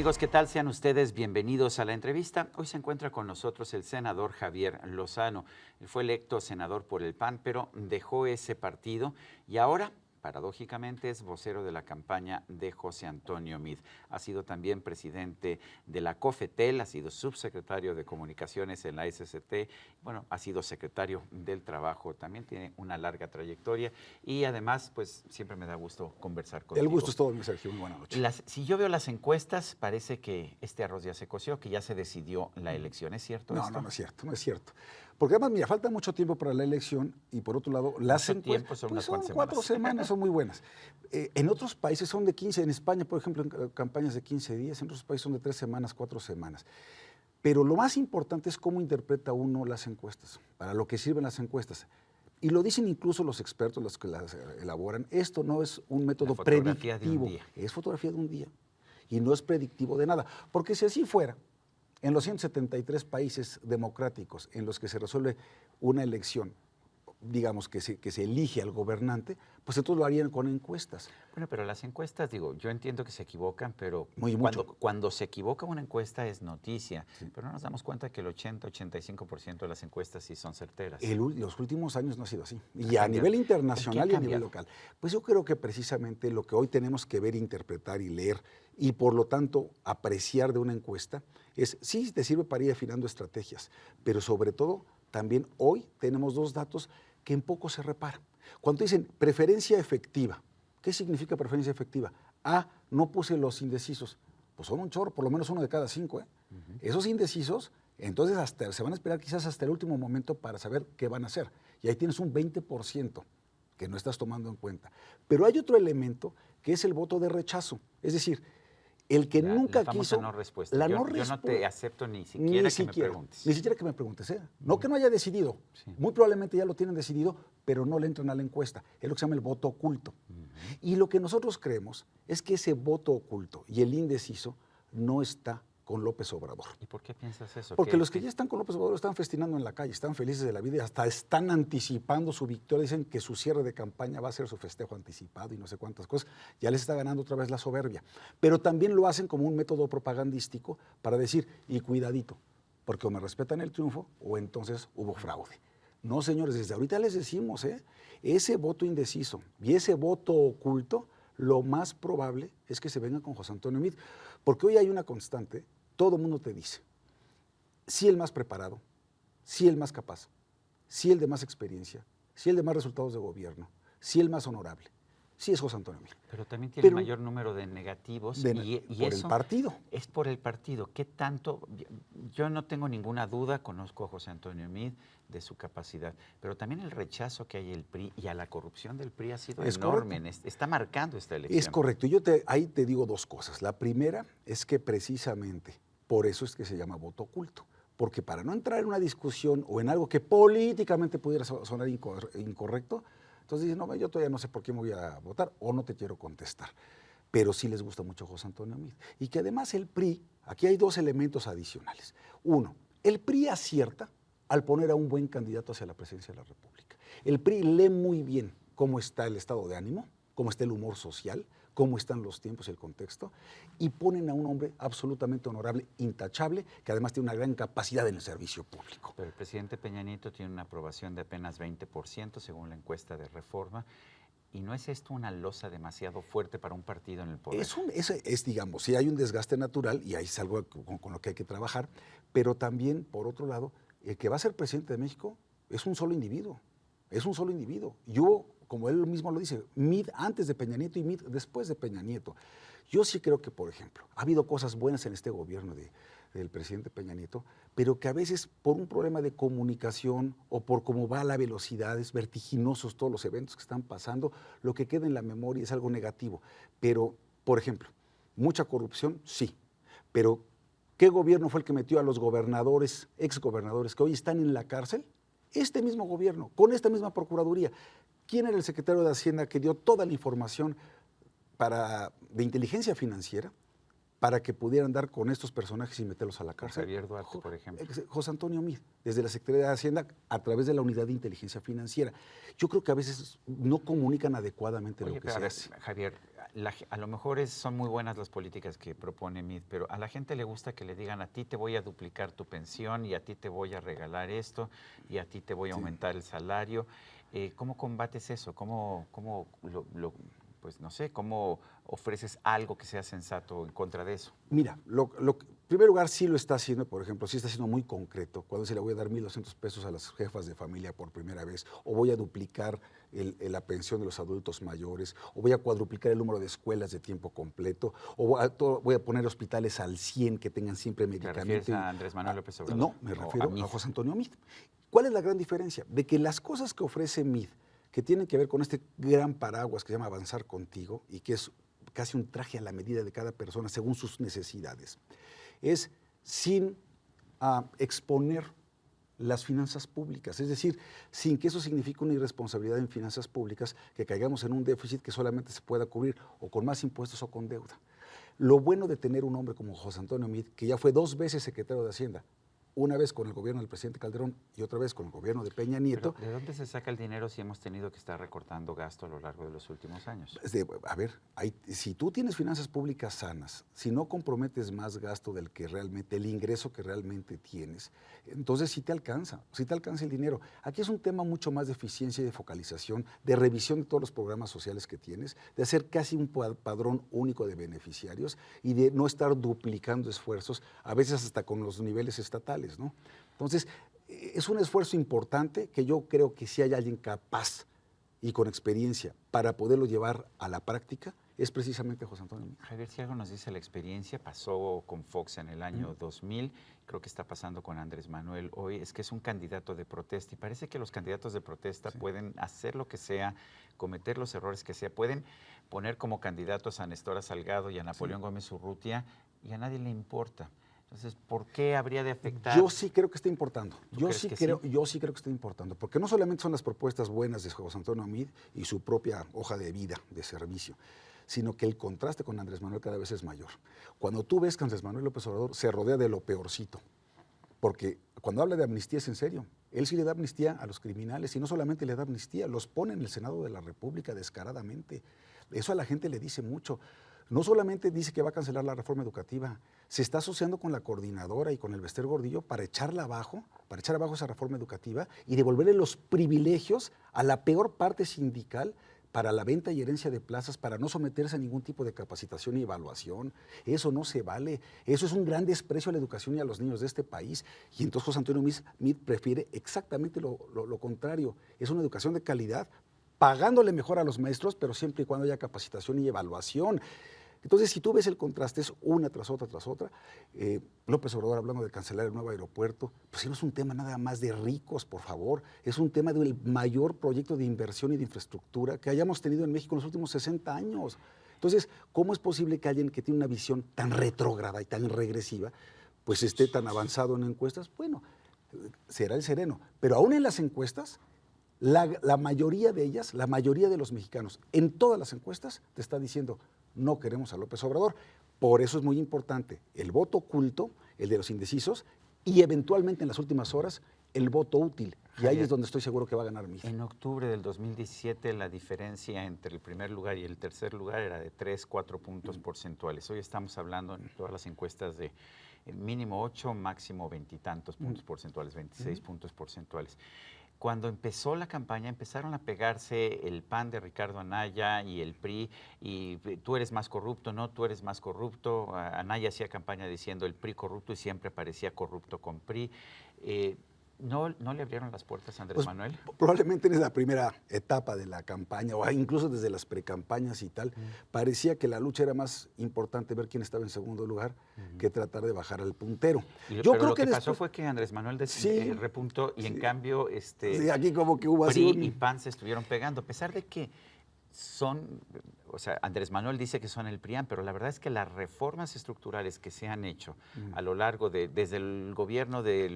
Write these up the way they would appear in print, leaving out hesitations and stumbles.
amigos? ¿Qué tal? Sean ustedes bienvenidos a la entrevista. Hoy se encuentra con nosotros el senador Javier Lozano. Él fue electo senador por el PAN, pero dejó ese partido y ahora, paradójicamente, es vocero de la campaña de José Antonio Meade. Ha sido también presidente de la COFETEL, ha sido subsecretario de Comunicaciones en la SCT, bueno, ha sido secretario del Trabajo, también tiene una larga trayectoria y además, pues, siempre me da gusto conversar contigo. El gusto es todo mío, Sergio. Muy buena noche. Si yo veo las encuestas, parece que este arroz ya se coció, que ya se decidió la elección. ¿Es cierto esto? No es cierto, no es cierto. Porque además, mira, falta mucho tiempo para la elección y por otro lado, las encuestas son pues unas son 4 semanas, son muy buenas. En otros países son de 15, en España, por ejemplo, en campañas de 15 días, en otros países son de 3 semanas, 4 semanas. Pero lo más importante es cómo interpreta uno las encuestas, para lo que sirven las encuestas. Y lo dicen incluso los expertos, los que las elaboran, esto no es un método predictivo, es fotografía de un día. Y no es predictivo de nada. Porque si así fuera, en los 173 países democráticos en los que se resuelve una elección, digamos que se elige al gobernante, pues entonces lo harían con encuestas. Bueno, pero las encuestas, digo, yo entiendo que se equivocan, pero Mucho. cuando se equivoca una encuesta es noticia. Sí. Pero no nos damos cuenta que el 80-85% de las encuestas sí son certeras. Los últimos años no ha sido así. Y a nivel internacional y a nivel local. Pues yo creo que precisamente lo que hoy tenemos que ver, interpretar y leer, y por lo tanto apreciar de una encuesta, es sí te sirve para ir afinando estrategias, pero sobre todo también hoy tenemos 2 datos que en poco se reparan. Cuando dicen preferencia efectiva, ¿qué significa preferencia efectiva? No puse los indecisos. Pues son un chorro, por lo menos 1 de cada 5. Esos indecisos, entonces se van a esperar quizás hasta el último momento para saber qué van a hacer. Y ahí tienes un 20% que no estás tomando en cuenta. Pero hay otro elemento que es el voto de rechazo. Es decir, el que nunca quiso... No respuesta. Yo no te acepto ni siquiera que me preguntes. Ni siquiera que me preguntes. No que no haya decidido. Sí. Muy probablemente ya lo tienen decidido, pero no le entran a la encuesta. Es lo que se llama el voto oculto. Y lo que nosotros creemos es que ese voto oculto y el indeciso no está con López Obrador. ¿Y por qué piensas eso? Porque los que ya están con López Obrador están festinando en la calle, están felices de la vida y hasta están anticipando su victoria. Dicen que su cierre de campaña va a ser su festejo anticipado y no sé cuántas cosas. Ya les está ganando otra vez la soberbia. Pero también lo hacen como un método propagandístico para decir, y cuidadito, porque o me respetan el triunfo o entonces hubo fraude. No, señores, desde ahorita les decimos, ese voto indeciso y ese voto oculto, lo más probable es que se venga con José Antonio Meade, porque hoy hay una constante, todo el mundo te dice, sí el más preparado, sí el más capaz, sí el de más experiencia, sí el de más resultados de gobierno, sí el más honorable, sí es José Antonio Meade. Pero también tiene el mayor número de negativos por eso el partido. Es por el partido. ¿Qué tanto? Yo no tengo ninguna duda, conozco a José Antonio Meade de su capacidad, pero también el rechazo que hay el PRI y a la corrupción del PRI ha sido enorme. Está marcando esta elección. Es correcto. Yo ahí te digo 2 cosas. La primera es que precisamente por eso es que se llama voto oculto. Porque para no entrar en una discusión o en algo que políticamente pudiera sonar incorrecto, entonces dicen, no, yo todavía no sé por qué me voy a votar o no te quiero contestar. Pero sí les gusta mucho José Antonio Meade. Y que además el PRI, aquí hay 2 elementos adicionales. 1, el PRI acierta al poner a un buen candidato hacia la presidencia de la República. El PRI lee muy bien cómo está el estado de ánimo, cómo está el humor social, cómo están los tiempos y el contexto, y ponen a un hombre absolutamente honorable, intachable, que además tiene una gran capacidad en el servicio público. Pero el presidente Peña Nieto tiene una aprobación de apenas 20%, según la encuesta de Reforma. ¿Y no es esto una losa demasiado fuerte para un partido en el poder? Digamos, sí hay un desgaste natural y ahí es algo con lo que hay que trabajar, pero también, por otro lado, el que va a ser presidente de México es un solo individuo. Es un solo individuo. Yo, como él mismo lo dice, Meade antes de Peña Nieto y Meade después de Peña Nieto. Yo sí creo que, por ejemplo, ha habido cosas buenas en este gobierno del presidente Peña Nieto, pero que a veces por un problema de comunicación o por cómo va la velocidad, es vertiginosos todos los eventos que están pasando, lo que queda en la memoria es algo negativo. Pero, por ejemplo, mucha corrupción, sí, pero ¿qué gobierno fue el que metió a los gobernadores, exgobernadores, que hoy están en la cárcel? Este mismo gobierno, con esta misma procuraduría. ¿Quién era el secretario de Hacienda que dio toda la información de inteligencia financiera para que pudieran dar con estos personajes y meterlos a la cárcel? Javier Duarte, por ejemplo. José Antonio Meade, desde la Secretaría de Hacienda a través de la Unidad de Inteligencia Financiera. Yo creo que a veces no comunican adecuadamente lo que se hace. Javier, a lo mejor son muy buenas las políticas que propone MIT, pero a la gente le gusta que le digan a ti te voy a duplicar tu pensión y a ti te voy a regalar esto y a ti te voy a aumentar el salario. ¿Cómo combates eso? Pues no sé, cómo ofreces algo que sea sensato en contra de eso? Mira, en primer lugar sí lo está haciendo, por ejemplo, sí está siendo muy concreto. Cuando se le voy a dar 1,200 pesos a las jefas de familia por primera vez, o voy a duplicar la pensión de los adultos mayores, o voy a cuadruplicar el número de escuelas de tiempo completo, o voy a poner hospitales al 100 que tengan siempre medicamentos. ¿Te refieres a Andrés Manuel López Obrador? No, me refiero a José Antonio Meade. ¿Cuál es la gran diferencia? De que las cosas que ofrece Meade, que tienen que ver con este gran paraguas que se llama Avanzar Contigo y que es casi un traje a la medida de cada persona según sus necesidades, es sin exponer las finanzas públicas, es decir, sin que eso signifique una irresponsabilidad en finanzas públicas, que caigamos en un déficit que solamente se pueda cubrir o con más impuestos o con deuda. Lo bueno de tener un hombre como José Antonio Meade, que ya fue 2 veces secretario de Hacienda, una vez con el gobierno del presidente Calderón y otra vez con el gobierno de Peña Nieto. ¿Pero de dónde se saca el dinero si hemos tenido que estar recortando gasto a lo largo de los últimos años? A ver, si tú tienes finanzas públicas sanas, si no comprometes más gasto del que realmente, el ingreso que realmente tienes, entonces sí te alcanza el dinero. Aquí es un tema mucho más de eficiencia y de focalización, de revisión de todos los programas sociales que tienes, de hacer casi un padrón único de beneficiarios y de no estar duplicando esfuerzos, a veces hasta con los niveles estatales, ¿no? Entonces, es un esfuerzo importante que yo creo que si hay alguien capaz y con experiencia para poderlo llevar a la práctica, es precisamente José Antonio Meade. Javier, si algo nos dice la experiencia, pasó con Fox en el año 2000, creo que está pasando con Andrés Manuel hoy, es que es un candidato de protesta y parece que los candidatos de protesta pueden hacer lo que sea, cometer los errores que sea, pueden poner como candidatos a Nestora Salgado y a Napoleón Gómez Urrutia y a nadie le importa. Entonces, ¿por qué habría de afectar? Yo sí creo que está importando. Yo sí creo que está importando, porque no solamente son las propuestas buenas de José Antonio Meade y su propia hoja de vida, de servicio, sino que el contraste con Andrés Manuel cada vez es mayor. Cuando tú ves que Andrés Manuel López Obrador se rodea de lo peorcito, porque cuando habla de amnistía es en serio. Él sí le da amnistía a los criminales y no solamente le da amnistía, los pone en el Senado de la República descaradamente. Eso a la gente le dice mucho. No solamente dice que va a cancelar la reforma educativa, se está asociando con la coordinadora y con el Bester Gordillo para echarla abajo, esa reforma educativa y devolverle los privilegios a la peor parte sindical para la venta y herencia de plazas, para no someterse a ningún tipo de capacitación y evaluación. Eso no se vale. Eso es un gran desprecio a la educación y a los niños de este país. Y entonces José Antonio Meade prefiere exactamente lo contrario. Es una educación de calidad, pagándole mejor a los maestros, pero siempre y cuando haya capacitación y evaluación. Entonces, si tú ves el contraste, es una tras otra, López Obrador hablando de cancelar el nuevo aeropuerto, pues no es un tema nada más de ricos, por favor, es un tema del mayor proyecto de inversión y de infraestructura que hayamos tenido en México en los últimos 60 años. Entonces, ¿cómo es posible que alguien que tiene una visión tan retrógrada y tan regresiva, pues esté tan avanzado en encuestas? Bueno, será el sereno, pero aún en las encuestas, la mayoría de ellas, la mayoría de los mexicanos, en todas las encuestas, te está diciendo, no queremos a López Obrador. Por eso es muy importante el voto oculto, el de los indecisos, y eventualmente en las últimas horas, el voto útil. Y ahí es donde estoy seguro que va a ganar Meade. En octubre del 2017, la diferencia entre el primer lugar y el tercer lugar era de 3-4 puntos porcentuales. Hoy estamos hablando en todas las encuestas de mínimo 8, máximo 20 y tantos puntos porcentuales, 26 puntos porcentuales. Cuando empezó la campaña, empezaron a pegarse el PAN de Ricardo Anaya y el PRI, y tú eres más corrupto, no, tú eres más corrupto. Anaya hacía campaña diciendo el PRI corrupto y siempre parecía corrupto con PRI. ¿No le abrieron las puertas a Andrés Manuel? Probablemente en la primera etapa de la campaña, o incluso desde las precampañas y tal, parecía que la lucha era más importante ver quién estaba en segundo lugar que tratar de bajar al puntero. Yo creo que pasó fue que Andrés Manuel repuntó y en cambio aquí como que hubo PRI así y PAN se estuvieron pegando, a pesar de que Andrés Manuel dice que son el PRIAN, pero la verdad es que las reformas estructurales que se han hecho a lo largo desde el gobierno de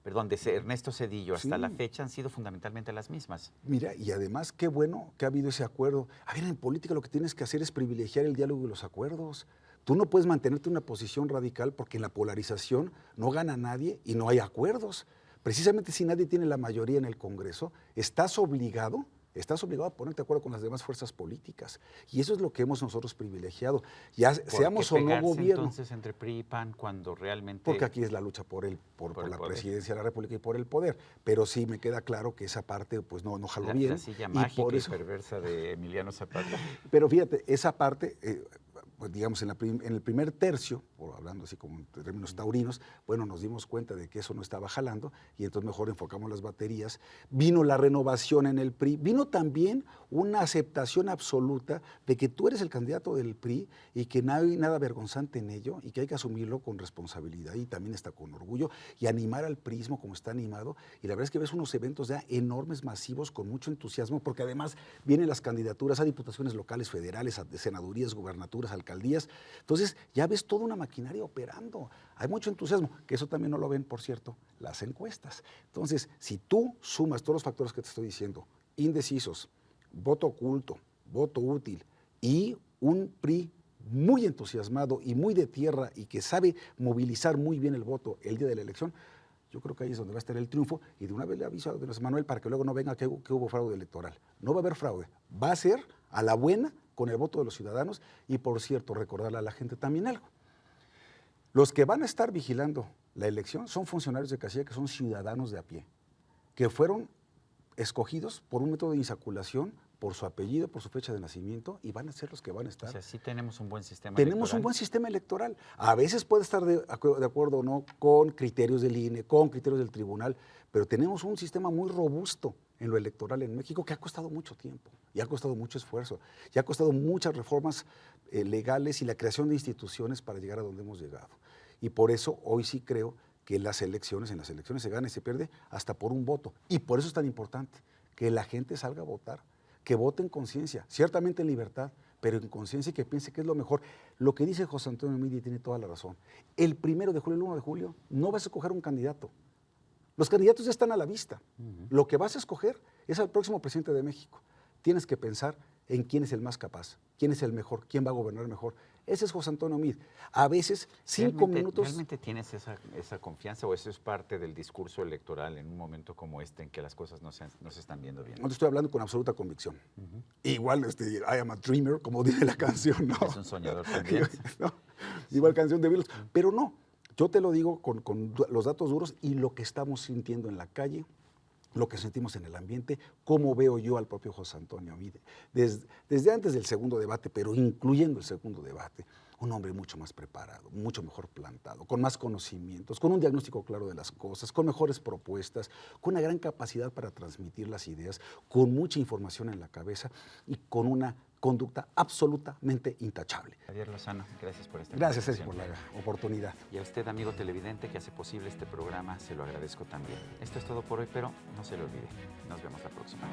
de Ernesto Zedillo hasta la fecha han sido fundamentalmente las mismas. Mira, y además qué bueno que ha habido ese acuerdo. A ver, en política lo que tienes que hacer es privilegiar el diálogo y los acuerdos. Tú no puedes mantenerte en una posición radical porque en la polarización no gana nadie y no hay acuerdos. Precisamente si nadie tiene la mayoría en el Congreso, estás obligado estás obligado a ponerte de acuerdo con las demás fuerzas políticas. Y eso es lo que hemos nosotros privilegiado. Ya seamos o no gobierno. Entonces entre PRI y PAN cuando realmente... Porque aquí es la lucha por la presidencia de la República y por el poder. Pero sí me queda claro que esa parte pues no jaló bien. La silla mágica y perversa de Emiliano Zapata. Pero fíjate, esa parte... pues digamos, en el primer tercio, o hablando así como en términos taurinos, bueno, nos dimos cuenta de que eso no estaba jalando y entonces mejor enfocamos las baterías. Vino la renovación en el PRI, vino también una aceptación absoluta de que tú eres el candidato del PRI y que no hay nada vergonzante en ello y que hay que asumirlo con responsabilidad y también está con orgullo y animar al PRIismo como está animado. Y la verdad es que ves unos eventos ya enormes, masivos, con mucho entusiasmo, porque además vienen las candidaturas a diputaciones locales, federales, a senadurías, gubernaturas, alcaldías. Entonces ya ves toda una maquinaria operando. Hay mucho entusiasmo, que eso también no lo ven, por cierto, las encuestas. Entonces, si tú sumas todos los factores que te estoy diciendo, indecisos, voto oculto, voto útil y un PRI muy entusiasmado y muy de tierra y que sabe movilizar muy bien el voto el día de la elección, yo creo que ahí es donde va a estar el triunfo. Y de una vez le aviso a don José Manuel para que luego no venga que hubo fraude electoral. No va a haber fraude, va a ser a la buena con el voto de los ciudadanos. Y por cierto, recordarle a la gente también algo. Los que van a estar vigilando la elección son funcionarios de casilla que son ciudadanos de a pie, que fueron escogidos por un método de insaculación, por su apellido, por su fecha de nacimiento, y van a ser los que van a estar. O sea, sí tenemos un buen sistema Tenemos electoral. un buen sistema electoral. A veces puede estar de acuerdo o no con criterios del INE, con criterios del tribunal, pero tenemos un sistema muy robusto en lo electoral en México que ha costado mucho tiempo y ha costado mucho esfuerzo y ha costado muchas reformas legales y la creación de instituciones para llegar a donde hemos llegado. Y por eso hoy sí creo que en las elecciones se gana y se pierde hasta por un voto. Y por eso es tan importante que la gente salga a votar, que vote en conciencia, ciertamente en libertad, pero en conciencia y que piense que es lo mejor. Lo que dice José Antonio Meade tiene toda la razón. El 1 de julio, el 1 de julio, no vas a escoger un candidato. Los candidatos ya están a la vista. Lo que vas a escoger es al próximo presidente de México. Tienes que pensar en quién es el más capaz, quién es el mejor, quién va a gobernar mejor. Ese es José Antonio Meade. A veces, 5 minutos... ¿Realmente tienes esa confianza o eso es parte del discurso electoral en un momento como este en que las cosas no se están viendo bien? No te estoy hablando con absoluta convicción. Igual, I am a dreamer, como dice la canción, ¿no? Es un soñador también. ¿No? Igual canción de Beatles. Pero no, yo te lo digo con los datos duros y lo que estamos sintiendo en la calle, lo que sentimos en el ambiente, cómo veo yo al propio José Antonio Meade. Desde antes del segundo debate, pero incluyendo el segundo debate, un hombre mucho más preparado, mucho mejor plantado, con más conocimientos, con un diagnóstico claro de las cosas, con mejores propuestas, con una gran capacidad para transmitir las ideas, con mucha información en la cabeza y con una conducta absolutamente intachable. Javier Lozano, gracias por esta Gracias, Ceci, por la oportunidad. Y a usted, amigo televidente, que hace posible este programa, se lo agradezco también. Esto es todo por hoy, pero no se lo olvide. Nos vemos la próxima.